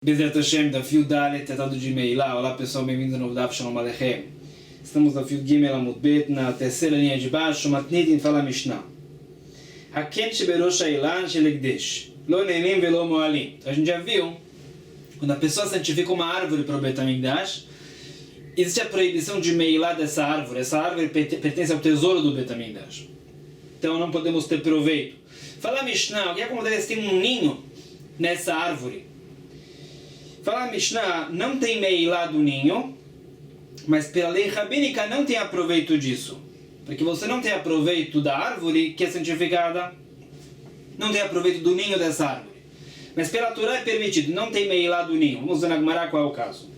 Bezerra Hashem, da Fio Dalet, tratado de Meilá. Olá pessoal, bem-vindos ao novo Daf Shalom Aleichem. Estamos na Fio Gimel Amud Bet, na terceira linha de baixo, Matnitin fala Mishnah. Haken sheberosh hailan shelegdesh, lo nenim velo moalim. A gente já viu, quando a pessoa santifica uma árvore para o Bet HaMikdash, existe a proibição de Meilá dessa árvore. Essa árvore pertence ao tesouro do Bet HaMikdash. Então não podemos ter proveito. Fala Mishnah, o que acontece se tem um ninho nessa árvore? Fala a Mishnah, não tem Meilá do ninho, mas pela lei rabínica não tem aproveito disso. Porque você não tem aproveito da árvore que é santificada, não tem aproveito do ninho dessa árvore. Mas pela Torá é permitido, não tem Meilá do ninho. Vamos ver na Gemara qual é o caso.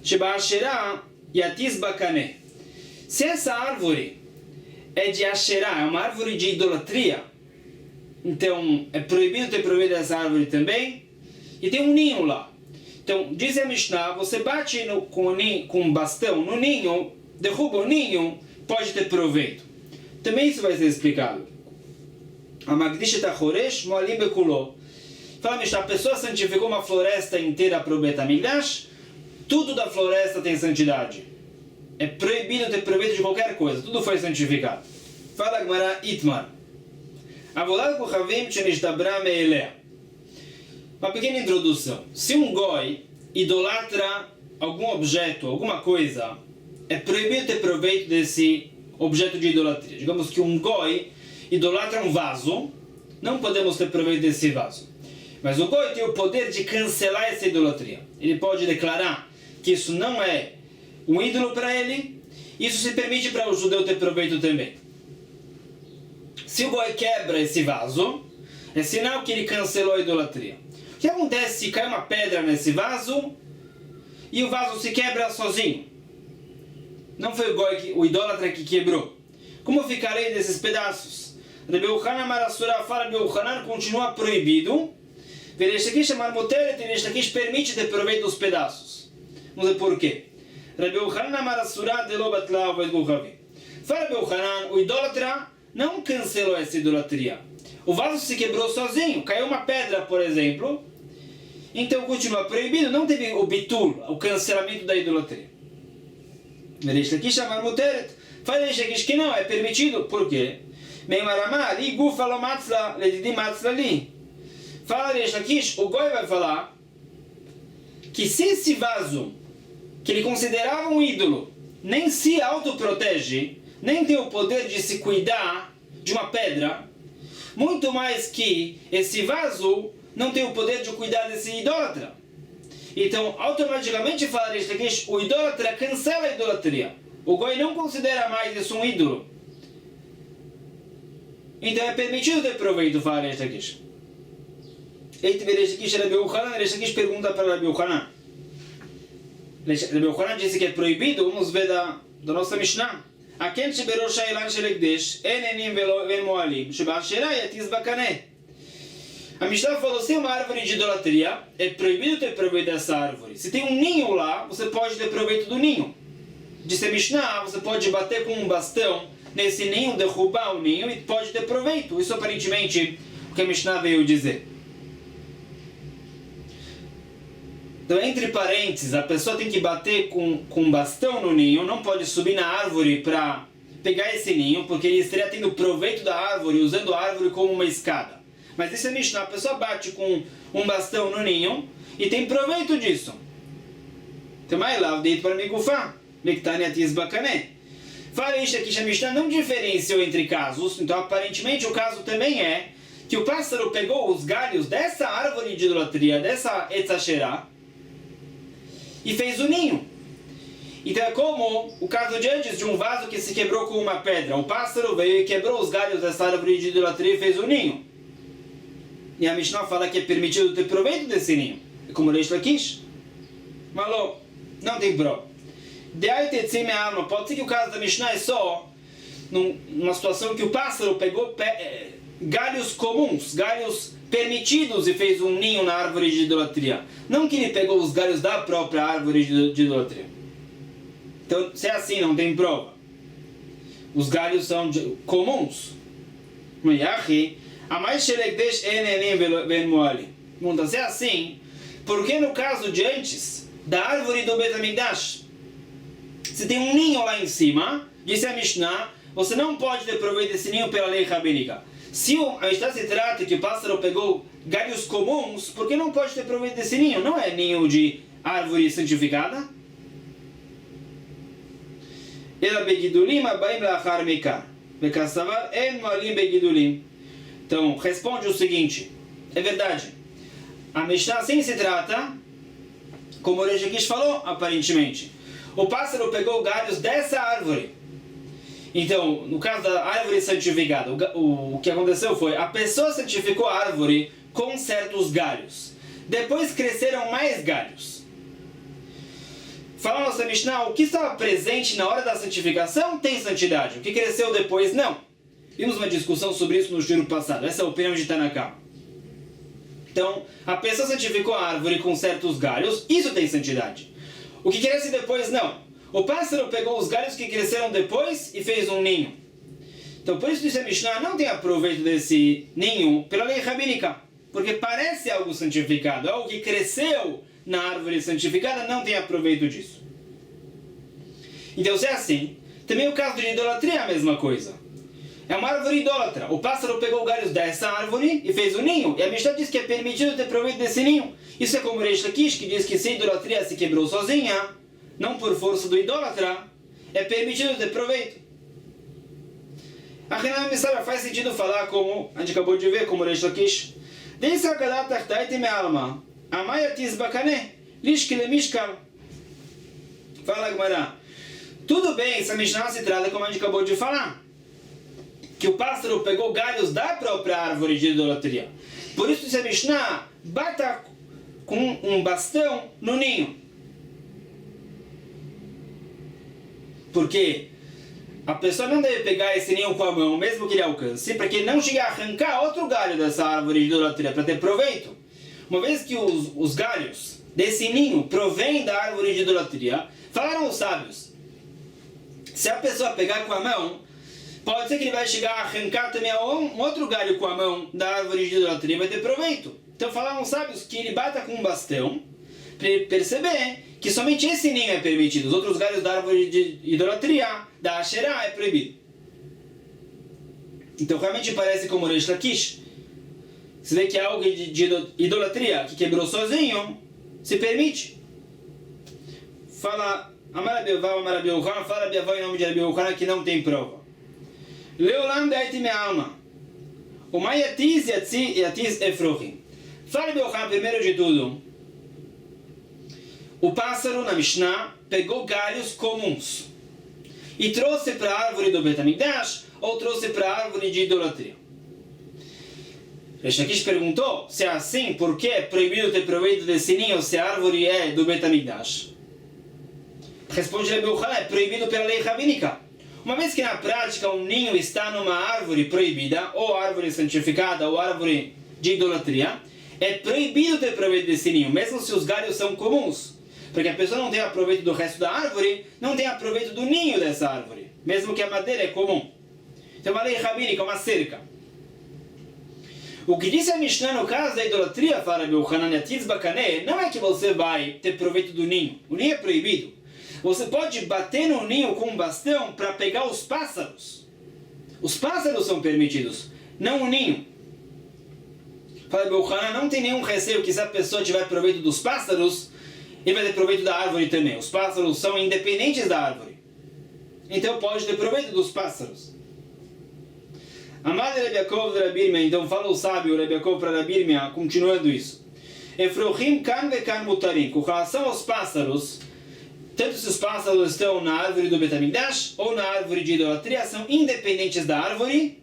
Sheba Asherá Yatiz Bakané. Se essa árvore é de Asherá, é uma árvore de idolatria, então é proibido ter proveito dessa árvore também. E tem um ninho lá. Então, diz a Mishnah, você bate com um bastão no ninho, derruba o ninho, pode ter proveito. Também isso vai ser explicado. A Magdish Tachoresh Moalim Bekuló. Fala, Mishnah, a pessoa santificou uma floresta inteira para o Bet HaMikdash, tudo da floresta tem santidade. É proibido ter proveito de qualquer coisa, tudo foi santificado. Fala Gemara Itmar. Avolad Kuchavim Shenishtabra Meelea. Uma pequena introdução. Se um goi idolatra algum objeto, alguma coisa, é proibido ter proveito desse objeto de idolatria. Digamos que um goi idolatra um vaso, não podemos ter proveito desse vaso. Mas o goi tem o poder de cancelar essa idolatria. Ele pode declarar que isso não é um ídolo para ele, isso se permite para o judeu ter proveito também. Se o goi quebra esse vaso, é sinal que ele cancelou a idolatria. O que acontece se cai uma pedra nesse vaso e o vaso se quebra sozinho? Não foi o idólatra que quebrou. Como ficarei desses pedaços? Rabbi Yochanan Marassura fala, Rabbi Yochanan continua proibido. Veresh chamar Moteret, Veresh permite ter proveito dos pedaços. Vamos ver por quê. Rabbi Yochanan Marassura de Lobatla Vedguchavi. Fala Rabbi Yochanan, o idólatra não cancelou essa idolatria. O vaso se quebrou sozinho, caiu uma pedra, por exemplo. Então continua proibido, não teve o bitul, o cancelamento da idolatria. Veresh aqui chamar Moteret. Fala aqui que não, é permitido. Por quê? Fala aqui, o Goi vai falar que se esse vaso, que ele considerava um ídolo, nem se autoprotege, nem tem o poder de se cuidar de uma pedra, muito mais que esse vaso não tem o poder de cuidar desse idólatra. Então, automaticamente fala isso aqui, o idólatra cancela a idolatria. O Goi não considera mais isso um ídolo. Então é permitido ter proveito, fala isso aqui. Eite Veresh aqui, Rabbi Yochanan, Veresh aqui pergunta para Rabbi Yochanan. Rabbi Yochanan disse que é proibido, vamos ver da nossa Mishnah. Haken sheberosh hailan shelegdesh, enenim velo moalim, sheba asherá yatiz bakané. A Mishnah falou, se é uma árvore de idolatria, é proibido ter proveito dessa árvore. Se tem um ninho lá, você pode ter proveito do ninho. Disse a Mishnah, você pode bater com um bastão nesse ninho, derrubar o ninho e pode ter proveito. Isso aparentemente o que a Mishnah veio dizer. Então, entre parênteses, a pessoa tem que bater com um bastão no ninho, não pode subir na árvore para pegar esse ninho, porque ele estaria tendo proveito da árvore, usando a árvore como uma escada. Mas isso é Mishnah, a pessoa bate com um bastão no ninho e tem proveito disso. Também lá, deito para migufá, Mektani atiz bakané. Fala isso aqui, a Mishnah não diferenciou entre casos, então aparentemente o caso também é que o pássaro pegou os galhos dessa árvore de idolatria, dessa Etz Asherá, e fez o ninho. Então é como o caso de antes de um vaso que se quebrou com uma pedra. O pássaro veio e quebrou os galhos dessa árvore de idolatria e fez o ninho. E a Mishnah fala que é permitido ter proveito desse ninho. É como Reish Lakish. Malô, não tem prova. De aí tetzim é alma. Pode ser que o caso da Mishnah é só numa situação que o pássaro pegou galhos comuns, galhos permitidos e fez um ninho na árvore de idolatria. Não que ele pegou os galhos da própria árvore de idolatria. Então, se é assim, não tem prova. Os galhos são comuns. A mais shelegdesh enenim ven moali. Se é assim, Porque no caso de antes, da árvore do Bet HaMikdash, se tem um ninho lá em cima, disse a Mishnah, você não pode ter proveito desse ninho pela lei rabínica. Se a Mishnah se trata que o pássaro pegou galhos comuns, por que não pode ter proveito desse ninho? Não é ninho de árvore santificada? Ela begidulim abaim lachar mekar. Bekassavar en moalim begidulim. Então, responde o seguinte. É verdade. A Mishnah assim se trata, como o Reish Lakish falou, aparentemente. O pássaro pegou galhos dessa árvore. Então, no caso da árvore santificada, o que aconteceu foi, a pessoa santificou a árvore com certos galhos. Depois cresceram mais galhos. Fala nossa Mishnah, o que estava presente na hora da santificação tem santidade. O que cresceu depois, não. Vimos uma discussão sobre isso no shiur passado. Essa é a opinião de Tanakh. Então, a pessoa santificou a árvore com certos galhos, isso tem santidade. O que cresce depois, não. O pássaro pegou os galhos que cresceram depois e fez um ninho. Então, por isso a Mishnah não tem aproveito desse ninho pela lei rabínica. Porque parece algo santificado. Algo que cresceu na árvore santificada não tem aproveito disso. Então, se é assim, também o caso de idolatria é a mesma coisa. É uma árvore idólatra. O pássaro pegou galhos dessa árvore e fez um ninho. E a Mishnah diz que é permitido ter proveito desse ninho. Isso é como o Reish Lakish, que diz que se a idolatria se quebrou sozinha, não por força do idólatra, é permitido ter proveito. A Renan Messara faz sentido falar como a gente acabou de ver, como o Reish Lakish. Desse Hakadat Tachtaite me alma, Amayatis Bakane, Lishkile Mishkal. Fala, Gemara. Tudo bem, essa Mishnah se trata como a gente acabou de falar. Que o pássaro pegou galhos da própria árvore de idolatria. Por isso, se a Mishnah bata com um bastão no ninho. Porque a pessoa não deve pegar esse ninho com a mão, mesmo que ele alcance, para que ele não chegue a arrancar outro galho dessa árvore de idolatria, para ter proveito. Uma vez que os galhos desse ninho provêm da árvore de idolatria, falaram os sábios, se a pessoa pegar com a mão, pode ser que ele vai chegar a arrancar também um outro galho com a mão da árvore de idolatria e vai ter proveito. Então falaram os sábios que ele bata com um bastão para ele perceber que somente esse ninho é permitido. Os outros galhos da árvore de idolatria, da Asherah, é proibido. Então realmente parece como o Reish Lakish. Você vê que é algo de idolatria que quebrou sozinho, se permite. Fala Amarabiavá, Amarabiavá, fala Biavá em nome de Arabiavá que não tem prova. Leolam daiti me alma. O maiatiz yatiz efrochim. Fala Biavá, primeiro de tudo. O pássaro na Mishnah pegou galhos comuns e trouxe para a árvore do Bet HaMikdash ou trouxe para a árvore de idolatria. Reish Lakish perguntou se é assim, por que é proibido ter proveito desse ninho se a árvore é do Bet HaMikdash? Responde Rabbi Yochanan, é proibido pela lei rabínica. Uma vez que na prática um ninho está numa árvore proibida, ou árvore santificada, ou árvore de idolatria, é proibido ter proveito desse ninho, mesmo se os galhos são comuns. Porque a pessoa não tem aproveito do resto da árvore, não tem aproveito do ninho dessa árvore, mesmo que a madeira é comum. Então, uma lei rabínica, uma cerca. O que disse a Mishnah no caso da idolatria, fala Rabbi Yochanan Yatiz Bakane, não é que você vai ter proveito do ninho. O ninho é proibido. Você pode bater no ninho com um bastão para pegar os pássaros. Os pássaros são permitidos, não o ninho. Fala Rabbi Yochanan, não tem nenhum receio que se a pessoa tiver proveito dos pássaros, ele vai ter proveito da árvore também. Os pássaros são independentes da árvore. Então pode ter proveito dos pássaros. Amar Rabbi Yaakov de Rabbi Irmia, então fala o sábio Rabbi Yaakov para Rabbi Irmia, continuando isso. Efrochim kan vekan mutarim. Com relação aos pássaros, tanto se os pássaros estão na árvore do Bet HaMikdash ou na árvore de idolatria, são independentes da árvore.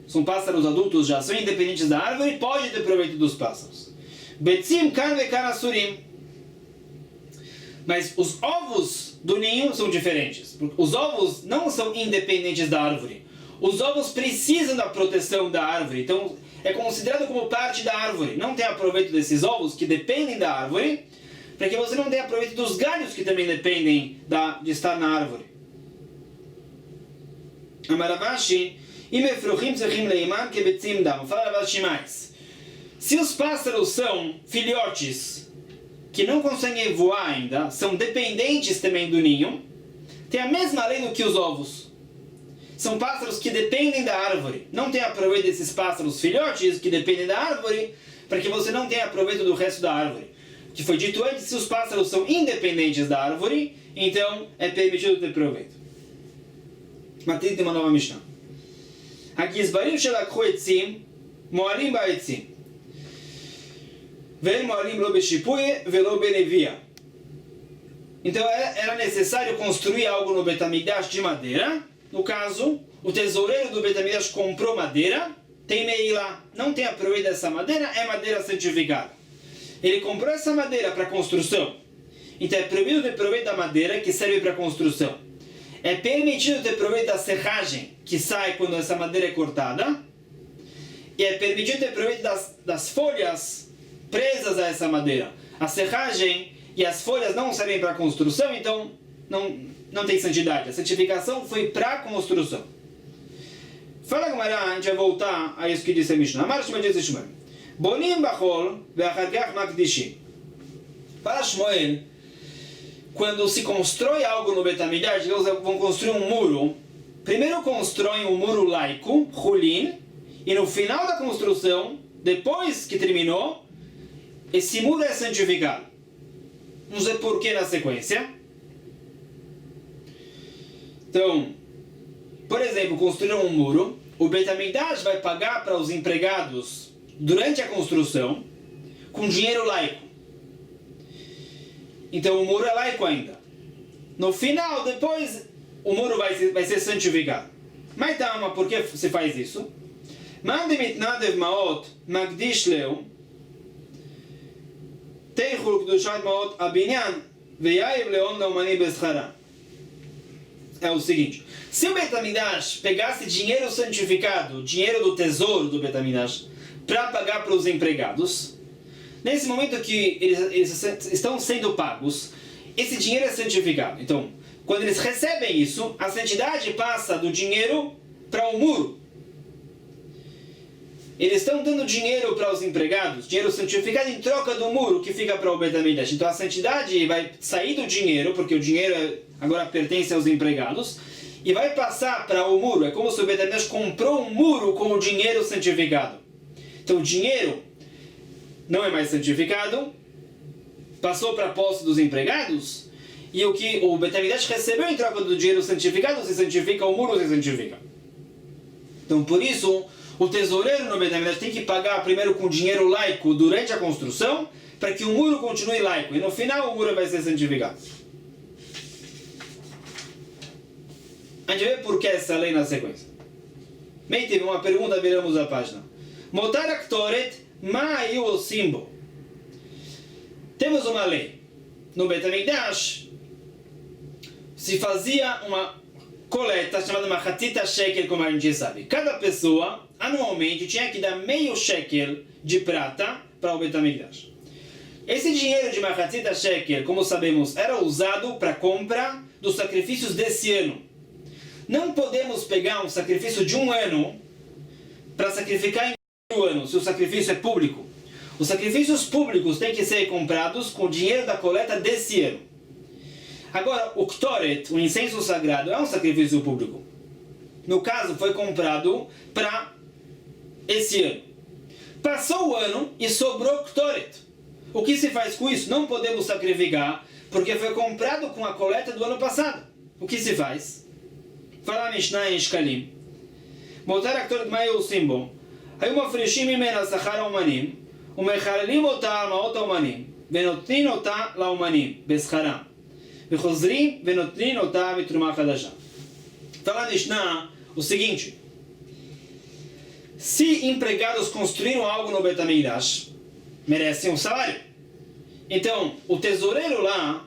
São pássaros adultos já, são independentes da árvore, pode ter proveito dos pássaros. Betzim kan vekan asurim. Mas os ovos do ninho são diferentes. Os ovos não são independentes da árvore. Os ovos precisam da proteção da árvore. Então é considerado como parte da árvore. Não tem aproveito desses ovos que dependem da árvore, para que você não tenha aproveito dos galhos que também dependem de estar na árvore. Amaravashi, imefruchim tzechim leiman kebetzim dam. Fala Ravashi mais. Se os pássaros são filhotes que não conseguem voar ainda, são dependentes também do ninho, tem a mesma lei do que os ovos. São pássaros que dependem da árvore. Não tem aproveito desses pássaros filhotes que dependem da árvore, para que você não tenha aproveito do resto da árvore. O que foi dito antes, se os pássaros são independentes da árvore, então é permitido ter proveito. Matei uma nova Mishnah. הגזברים שלקחו עצים, מועלים בעצים. ואין מועלים לא בשיפוי ולא בנביאה. Então era necessário construir algo no Bet HaMikdash de madeira. No caso, o tesoureiro do Bet HaMikdash comprou madeira, tem meilá, não tem aproveito dessa madeira, é madeira santificada. Ele comprou essa madeira para construção. Então é proibido ter proveito da madeira que serve para construção. É permitido ter proveito da serragem que sai quando essa madeira é cortada. E é permitido ter proveito das folhas presas a essa madeira. A serragem e as folhas não servem para construção, então não tem santidade. A santificação foi para construção. Fala Gemara, a gente vai voltar a isso que disse a Mishnah. Amar Shmuel disse Shmuel. Bonim bachol ve'achar kach makdishim. Para Shmuel, quando se constrói algo no Bet HaMikdash, eles vão construir um muro. Primeiro constroem um muro laico, Hulin, e no final da construção, depois que terminou, esse muro é santificado. Não sei porquê na sequência. Então, por exemplo, construíram um muro, o Bet HaMikdash vai pagar para os empregados durante a construção com dinheiro laico. Então o muro é laico ainda. No final, depois, o muro vai ser santificado. Mas Tama, por que se faz isso? Mande mitnadev maot magdish leu teichul kdushat maot abinyan veiaev leon laumani beschara. É o seguinte, se o Bet HaMikdash pegasse dinheiro santificado, dinheiro do tesouro do Bet HaMikdash, para pagar para os empregados, nesse momento que eles estão sendo pagos, esse dinheiro é santificado. Então, quando eles recebem isso, a santidade passa do dinheiro para o muro. Eles estão dando dinheiro para os empregados, dinheiro santificado em troca do muro que fica para o Bet HaMikdash. Então a santidade vai sair do dinheiro, porque o dinheiro agora pertence aos empregados, e vai passar para o muro. É como se o Bet HaMikdash comprou um muro com o dinheiro santificado. Então o dinheiro não é mais santificado, passou para a posse dos empregados, e o que o Bet HaMikdash recebeu em troca do dinheiro santificado se santifica, o muro se santifica. Então por isso, o tesoureiro no Bet HaMikdash tem que pagar primeiro com dinheiro laico durante a construção, para que o muro continue laico, e no final o muro vai ser santificado. A gente vê por que essa lei na sequência. Bem, teve uma pergunta, viramos a página. Motar aktoret ma'ayu o simbo. Temos uma lei. No Bet HaMikdash se fazia uma coleta chamada Machatzita Shekel, como a gente sabe. Cada pessoa, anualmente, tinha que dar meio shekel de prata para o Bet HaMikdash. Esse dinheiro de Machatzita Shekel, como sabemos, era usado para compra dos sacrifícios desse ano. Não podemos pegar um sacrifício de um ano para sacrificar em outro ano, se o sacrifício é público. Os sacrifícios públicos têm que ser comprados com o dinheiro da coleta desse ano. Agora, o Ktoret, o incenso sagrado, é um sacrifício público. No caso, foi comprado para esse ano. Passou o ano e sobrou Ktoret. O que se faz com isso? Não podemos sacrificar, porque foi comprado com a coleta do ano passado. O que se faz? Fala Mishnah em Shkalim. Motar Ktoret mai עושים בו. היו מפרישים ממנה שכר האומנים, ומחללים אותה על מעות האומנים, ונותנים אותה לאומנים, בשכרם. וחוזרים ונותנים אותה בתרומה חדשה. Fala Mishnah o seguinte: se empregados construíram algo no Bet HaMikdash, merecem um salário. Então, o tesoureiro lá,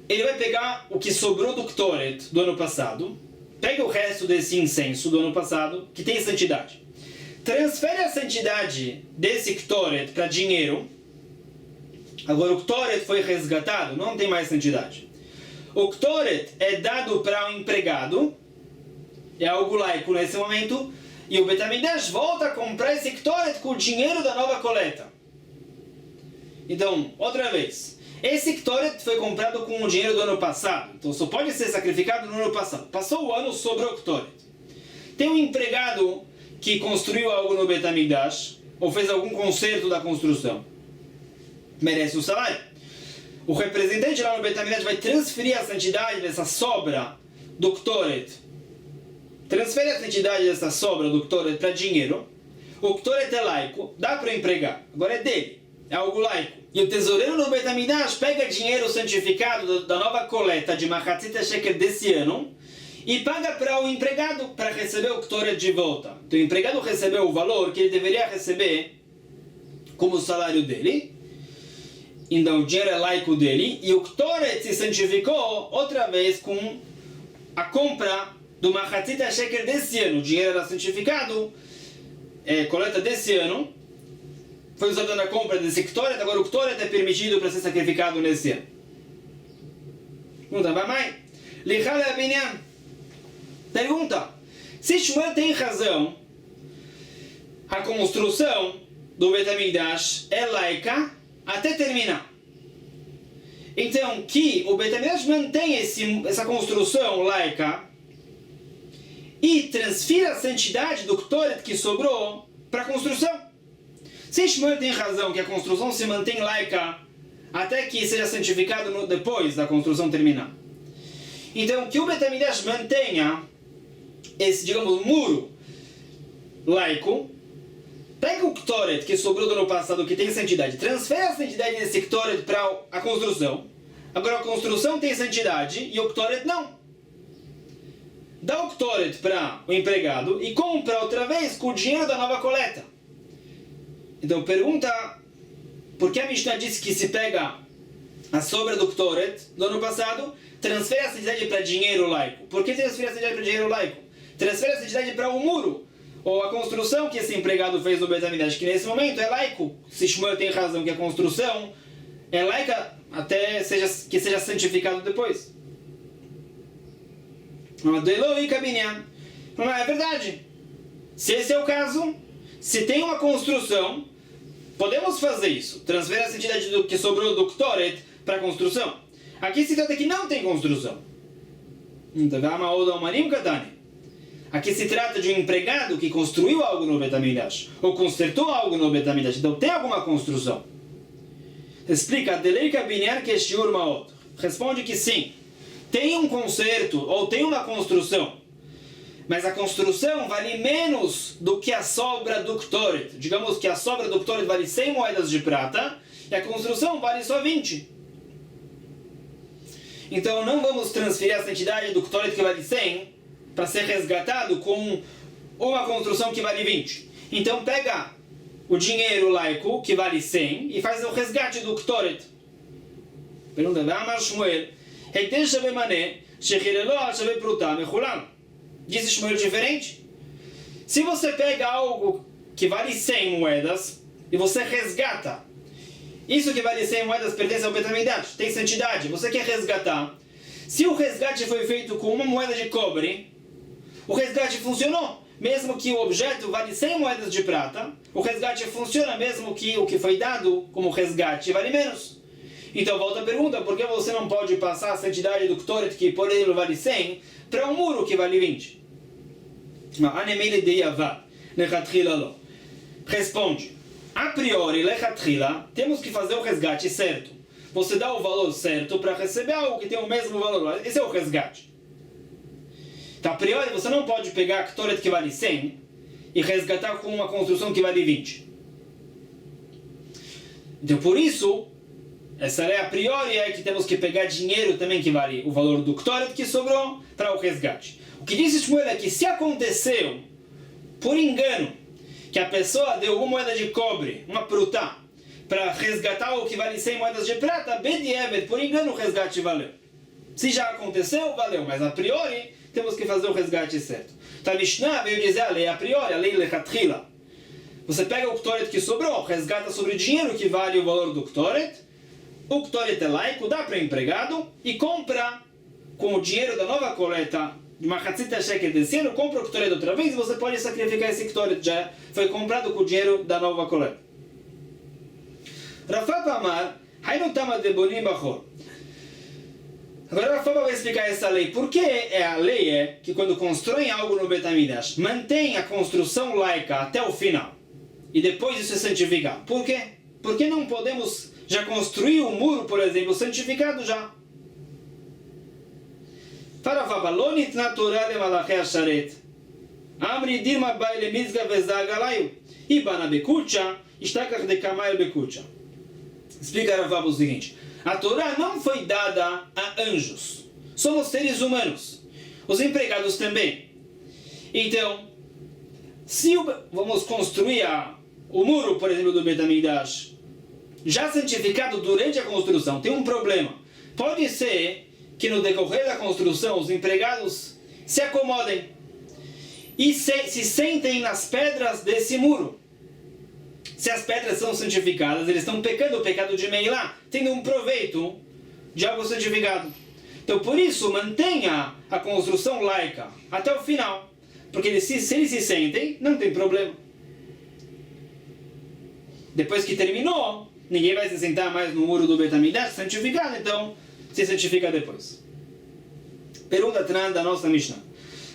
ele vai pegar o que sobrou do Ktoret do ano passado, pega o resto desse incenso do ano passado, que tem santidade, transfere a santidade desse Ktoret para dinheiro. Agora o Ktoret foi resgatado, não tem mais santidade. O Ktoret é dado para o empregado, é algo laico nesse momento, E o Betamigdash volta a comprar esse Ktoret com o dinheiro da nova coleta. Então, outra vez, esse Ktoret foi comprado com o dinheiro do ano passado. Então só pode ser sacrificado no ano passado. Passou o ano, sobrou Ktoret. Tem um empregado que construiu algo no Betamigdash, ou fez algum conserto da construção. Merece um salário. O representante lá no Betamigdash vai transferir a santidade dessa sobra do Ktoret. Transfere a santidade dessa sobra do Ktoret para dinheiro. O Ktoret é laico, dá para empregar. Agora é dele, é algo laico. E o tesoureiro no Betamigdash pega dinheiro santificado da nova coleta de Machatzit Shekel desse ano e paga para o empregado para receber o Ktoret de volta. Então o empregado recebeu o valor que ele deveria receber como salário dele. Então o dinheiro é laico dele e o Ktoret se santificou outra vez com a compra do Machatzit Shekel desse ano. O dinheiro era santificado, coleta desse ano, foi usado na compra desse Ktoret, agora o Ktoret é permitido para ser sacrificado nesse ano. Pergunta, Bamai? Lichal Abinyan. Pergunta, se Shmuel tem razão, a construção do Betamigdash é laica até terminar. Então, que o Betamigdash mantém essa construção laica e transfira a santidade do Ktoret que sobrou para a construção. Se Shmuel tem razão que a construção se mantém laica até que seja santificado depois da construção terminar. Então, que o Betamigdash mantenha esse, digamos, muro laico, pega o Ktoret que sobrou do ano passado, que tem santidade, transfere a santidade desse Ktoret para a construção. Agora a construção tem santidade e o Ktoret não. Dá o Ktoret para o empregado e compra outra vez com o dinheiro da nova coleta. Então pergunta, por que a Mishnah disse que se pega a sobra do Ktoret do ano passado, transfere a santidade para dinheiro laico? Por que transfere a santidade para dinheiro laico? Transfere a santidade para o muro, ou a construção que esse empregado fez no Betamigdash, que nesse momento é laico. Se Shmuel tem razão que a construção é laica até que seja santificado depois. É verdade. Se esse é o caso, se tem uma construção, podemos fazer isso. Transferir a santidade do que sobrou do Ktoret para a construção. Aqui se trata que não tem construção. Aqui se trata de um empregado que construiu algo no Betamigdash, ou consertou algo no Betamigdash. Então tem alguma construção. Explica, responde que sim. Tem um conserto, ou tem uma construção. Mas a construção vale menos do que a sobra do Ktoret. Digamos que a sobra do Ktoret vale 100 moedas de prata, e a construção vale só 20. Então não vamos transferir a santidade do Ktoret que vale 100 para ser resgatado com uma construção que vale 20. Então pega o dinheiro laico que vale 100 e faz o resgate do Ktoret. Pergunta, Amar Shmuel, disse Shmuel diferente. Se você pega algo que vale 100 moedas e você resgata, isso que vale 100 moedas pertence ao Betamigdash, tem santidade, você quer resgatar. Se o resgate foi feito com uma moeda de cobre, o resgate funcionou. Mesmo que o objeto vale 100 moedas de prata, o resgate funciona mesmo que o que foi dado como resgate vale menos. Então volta a pergunta, por que você não pode passar a santidade do Ktoret, que por exemplo vale 100, para um muro que vale 20? Responde, a priori, lechatchila, temos que fazer o resgate certo. Você dá o valor certo para receber algo que tem o mesmo valor. Esse é o resgate. Então, a priori, você não pode pegar a Ktoret que vale 100 e resgatar com uma construção que vale 20. Então, por isso, essa lei a priori é que temos que pegar dinheiro também que vale o valor do Ktoret que sobrou para o resgate. O que disse Shmuel é que se aconteceu, por engano, que a pessoa deu uma moeda de cobre, uma prutá, para resgatar o que vale 100 moedas de prata, Bedieved, por engano o resgate valeu. Se já aconteceu, valeu, mas a priori temos que fazer o resgate certo. Então a Mishnah veio dizer a lei a priori, a lei lechatchila. Você pega o Ktoret que sobrou, resgata sobre o dinheiro que vale o valor do Ktoret, o Ktoret é laico, dá para o empregado e compra com o dinheiro da nova coleta de uma Hatzita Shekel desse ano, compra o Ktoret outra vez e você pode sacrificar esse Ktoret, já foi comprado com o dinheiro da nova coleta. Rav Papa Amar, Hainu Tama de Bonim Bachor. Agora Rav Papa vai explicar essa lei. Por que a lei é que quando constroem algo no Bet HaMikdash, mantém a construção laica até o final e depois isso é santificado? Por quê? Por que não podemos já construir o muro, por exemplo, santificado já? Para Rav Papa, Lo nitna Torah le malachei hasharet. Amri dirma bai le mizga vezag alayu. Ibana bekucha, ishtakach de kamayel bekucha. Explica Rav Papa o seguinte: a Torá não foi dada a anjos. Somos seres humanos. Os empregados também. Então, se vamos construir o muro, por exemplo, do Bet HaMikdash, já santificado durante a construção, tem um problema. Pode ser que no decorrer da construção os empregados se acomodem e se sentem nas pedras desse muro. Se as pedras são santificadas, eles estão pecando o pecado de Meilá, tendo um proveito de algo santificado. Então, por isso, mantenha a construção laica até o final. Porque se eles se sentem, não tem problema. Depois que terminou, ninguém vai se sentar mais no muro do Bet HaMikdash santificado, então se santifica depois. Pergunta Tran da nossa Mishnah.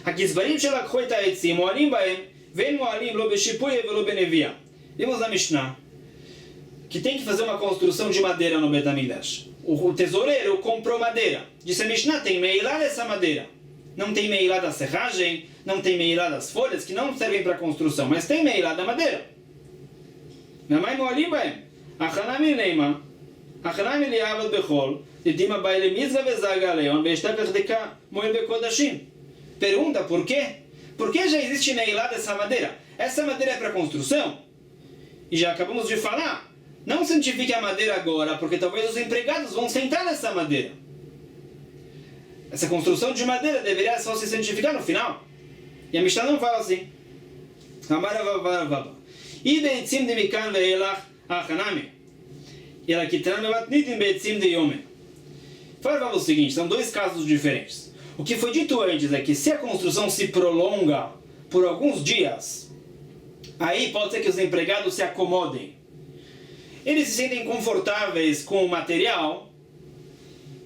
Hakizbarim shelakhu et ha'etzim moalim baem ve'en moalim lo b'shipui ve'lo b'neviah. Vimos na Mishnah que tem que fazer uma construção de madeira no Bet HaMikdash. O tesoureiro comprou madeira. Disse a Mishnah, tem meilá dessa madeira. Não tem meilá da serragem, não tem meilá das folhas, que não servem para construção, mas tem meilá da madeira. Namai moalim baem. Achanami leima. Achanami liavad bechol. Edima baile mizga vezaga leon. Ve'eshtakach deka moel bekodashim. Pergunta por quê? Por que já existe meilá dessa madeira? Essa madeira é para construção? E já acabamos de falar, não santifique a madeira agora, porque talvez os empregados vão sentar nessa madeira. Essa construção de madeira deveria só se santificar no final. E a Mishnah não fala assim. E beitzim de mikan ve'elach achanami. E ela kitran mematnitim beitzim de yome. Fala o seguinte, são dois casos diferentes. O que foi dito antes é que se a construção se prolonga por alguns dias, aí pode ser que os empregados se acomodem. Eles se sentem confortáveis com o material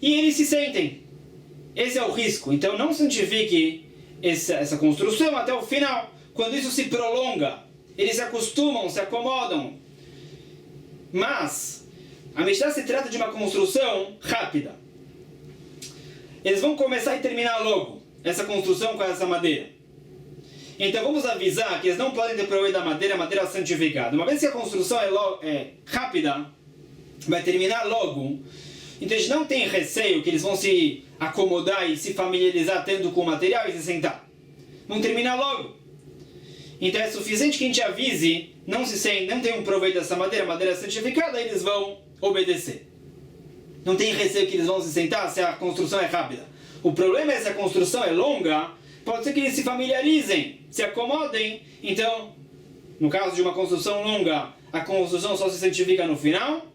e eles se sentem. Esse é o risco. Então não santifique essa construção até o final. Quando isso se prolonga, eles se acostumam, se acomodam. Mas a Mishnah se trata de uma construção rápida. Eles vão começar e terminar logo essa construção com essa madeira. Então vamos avisar que eles não podem ter proveito da madeira, madeira santificada. Uma vez que a construção é rápida, vai terminar logo, então a gente não tem receio que eles vão se acomodar e se familiarizar tanto com o material e se sentar. Vão terminar logo. Então é suficiente que a gente avise, não tem um proveito dessa madeira, madeira santificada, eles vão obedecer. Não tem receio que eles vão se sentar se a construção é rápida. O problema é se a construção é longa, pode ser que eles se familiarizem, se acomodem. Então, no caso de uma construção longa, a construção só se santifica no final.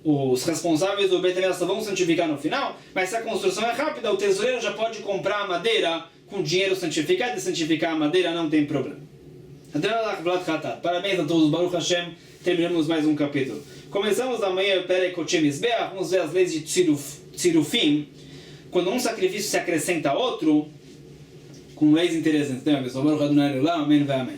Os responsáveis do Bet HaMikdash vão santificar no final, mas se a construção é rápida, o tesoureiro já pode comprar a madeira com dinheiro santificado e santificar a madeira, não tem problema. Parabéns a todos, Baruch Hashem, terminamos mais um capítulo. Começamos amanhã, Perek Koche Mizbeach, vamos ver as leis de Tzirufim, quando um sacrifício se acrescenta a outro, com leis interessantes. Amém, amém.